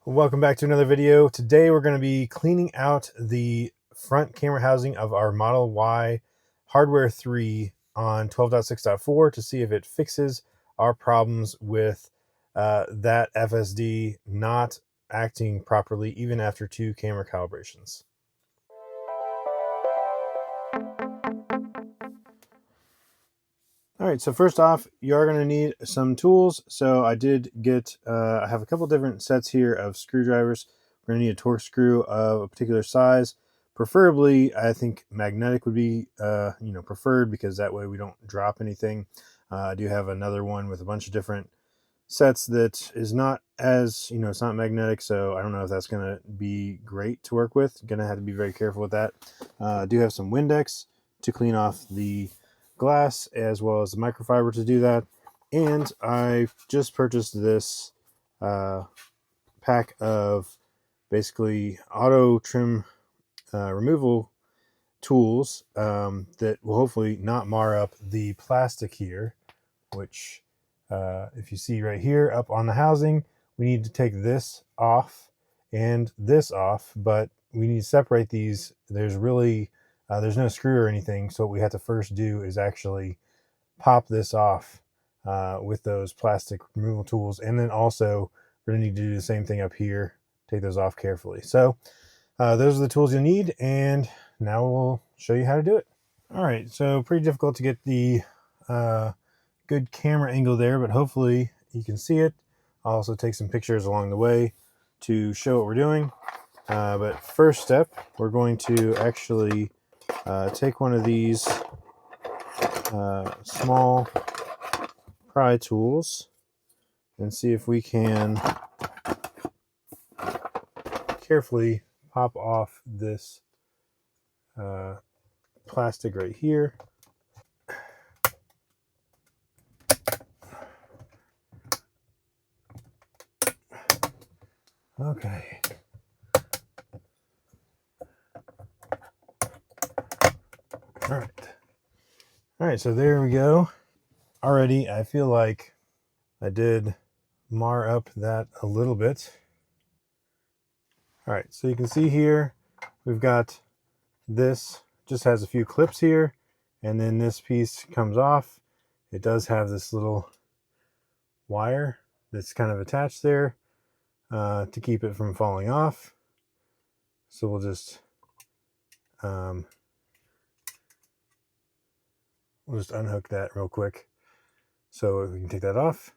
Welcome back to another video. Today we're going to be cleaning out the front camera housing of our Model Y Hardware 3 on 12.6.4 to see if it fixes our problems with that FSD not acting properly even after 2 camera calibrations. All right, so first off, you are going to need some tools. So I did get, I have a couple different sets here of screwdrivers. We're going to need a torque screw of a particular size. Preferably, I think magnetic would be, preferred, because that way we don't drop anything. I do have another one with a bunch of different sets that is not as, it's not magnetic. So I don't know if that's going to be great to work with. Going to have to be very careful with that. I do have some Windex to clean off the glass as well as the microfiber to do that. And I just purchased this pack of basically auto trim removal tools that will hopefully not mar up the plastic here, which if you see right here up on the housing, we need to take this off and this off, but we need to separate these. There's no screw or anything, so what we have to first do is actually pop this off with those plastic removal tools, and then also we're going to need to do the same thing up here, take those off carefully. So those are the tools you need, and now we'll show you how to do it. All right, so pretty difficult to get the good camera angle there, but hopefully you can see it. I'll also take some pictures along the way to show what we're doing. But first step, we're going to actually take one of these small pry tools and see if we can carefully pop off this plastic right here. Okay. All right, so there we go. Already, I feel like I did mar up that a little bit. All right, so you can see here, we've got this, just has a few clips here, and then this piece comes off. It does have this little wire that's kind of attached there to keep it from falling off. So we'll just unhook that real quick so we can take that off.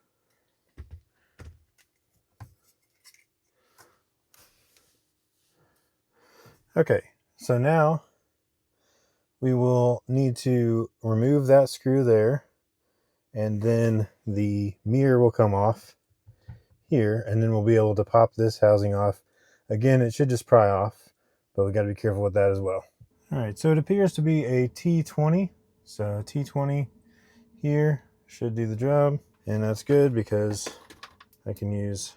Okay, so now we will need to remove that screw there, and then the mirror will come off here, and then we'll be able to pop this housing off. Again, it should just pry off, but we got to be careful with that as well. All right, so it appears to be a T20. So T20 here should do the job, and that's good because I can use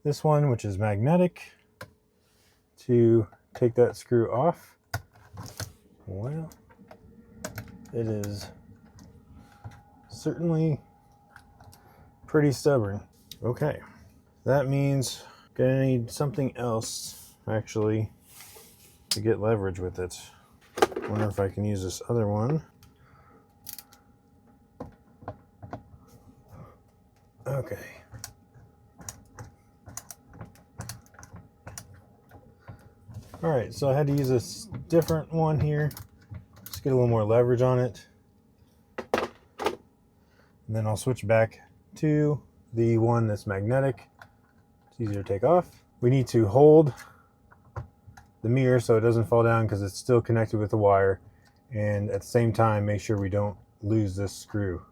this one, which is magnetic, to take that screw off. Well, it is certainly pretty stubborn. Okay, that means gonna need something else actually to get leverage with it. Wonder if I can use this other one. Okay. All right, so I had to use a different one here. Just get a little more leverage on it. And then I'll switch back to the one that's magnetic. It's easier to take off. We need to hold the mirror so it doesn't fall down because it's still connected with the wire. And at the same time, make sure we don't lose this screw.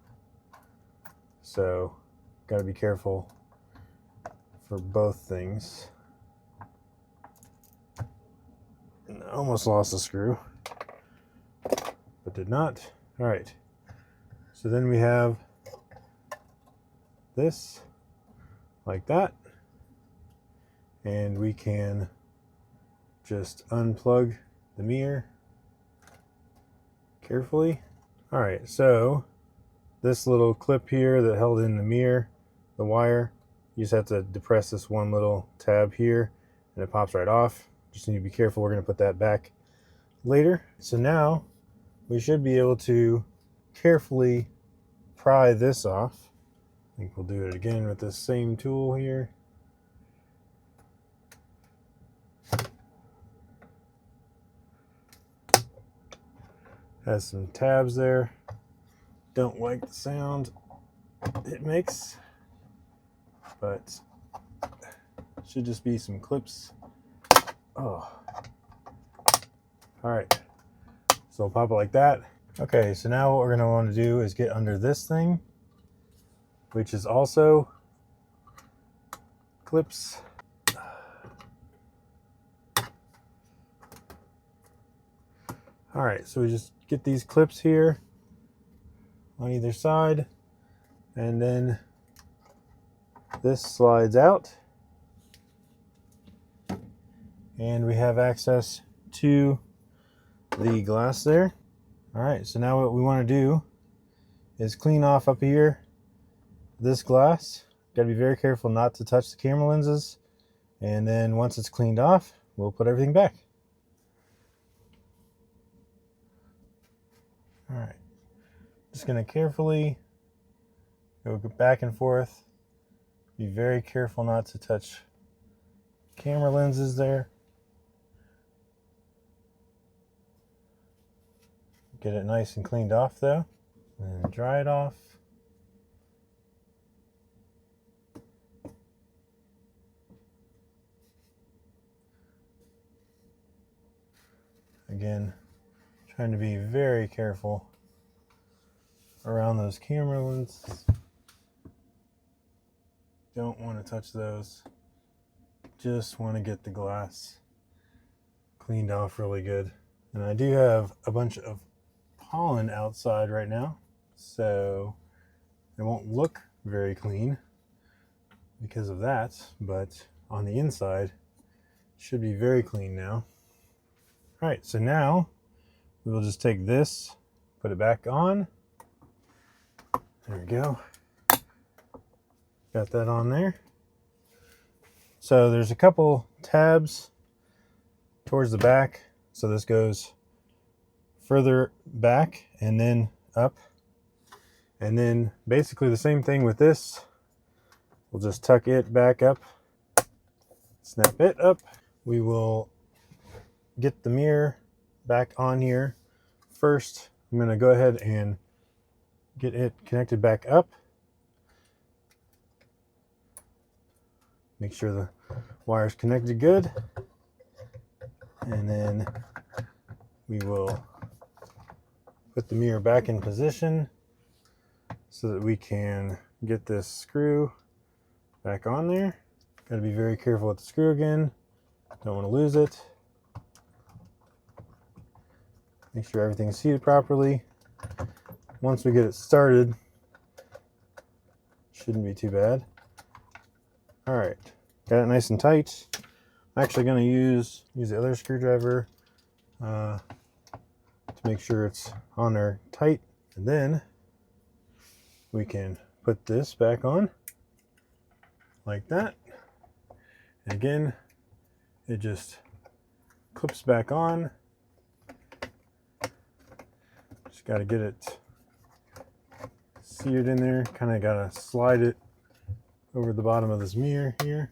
So, gotta be careful for both things. And I almost lost the screw, but did not. All right, so then we have this like that, and we can just unplug the mirror carefully. All right, so this little clip here that held in the mirror, the wire, You just have to depress this one little tab here and it pops right off. Just need to be careful. We're going to put that back later. So now we should be able to carefully pry this off. I think we'll do it again with this same tool here. Has some tabs there. Don't like the sound it makes, but should just be some clips. Oh, all right. So we'll pop it like that. Okay, so now what we're going to want to do is get under this thing, which is also clips. All right, so we just get these clips here on either side, and then this slides out, and we have access to the glass there. All right, so now what we want to do is clean off up here this glass. Got to be very careful not to touch the camera lenses, and then once it's cleaned off, we'll put everything back. All right, just going to carefully go back and forth. Be very careful not to touch camera lenses there. Get it nice and cleaned off though, and dry it off. Again, trying to be very careful around those camera lenses. Don't want to touch those. Just want to get the glass cleaned off really good. And I do have a bunch of pollen outside right now, so it won't look very clean because of that, but on the inside it should be very clean now. All right, so now we will just take this, put it back on. There we go. Got that on there. So there's a couple tabs towards the back. So this goes further back and then up. And then basically the same thing with this. We'll just tuck it back up, snap it up. We will get the mirror back on here. First, I'm going to go ahead and get it connected back up. Make sure the wire's connected good. And then we will put the mirror back in position so that we can get this screw back on there. Got to be very careful with the screw again. Don't want to lose it. Make sure everything's seated properly. Once we get it started, shouldn't be too bad. All right, got it nice and tight. I'm actually going to use the other screwdriver to make sure it's on there tight. And then we can put this back on like that. And again, it just clips back on. Just got to get it seated in there. Kind of got to slide it over the bottom of this mirror here.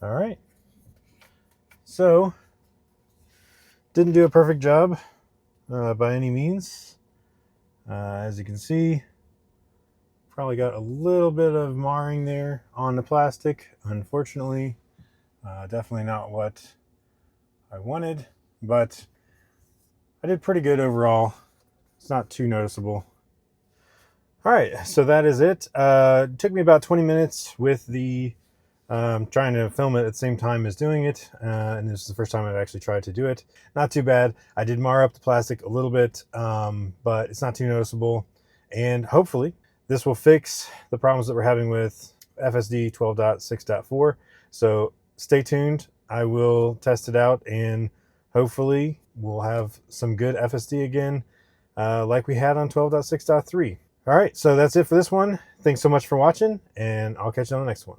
All right. So, didn't do a perfect job by any means. As you can see, probably got a little bit of marring there on the plastic. Unfortunately, definitely not what I wanted, but I did pretty good overall. It's not too noticeable. All right, so that is it. It took me about 20 minutes with the trying to film it at the same time as doing it, and this is the first time I've actually tried to do it. Not too bad. I did mar up the plastic a little bit, but it's not too noticeable, and hopefully this will fix the problems that we're having with FSD 12.6.4. So stay tuned. I will test it out, and hopefully we'll have some good FSD again, like we had on 12.6.3. All right, so that's it for this one. Thanks so much for watching, and I'll catch you on the next one.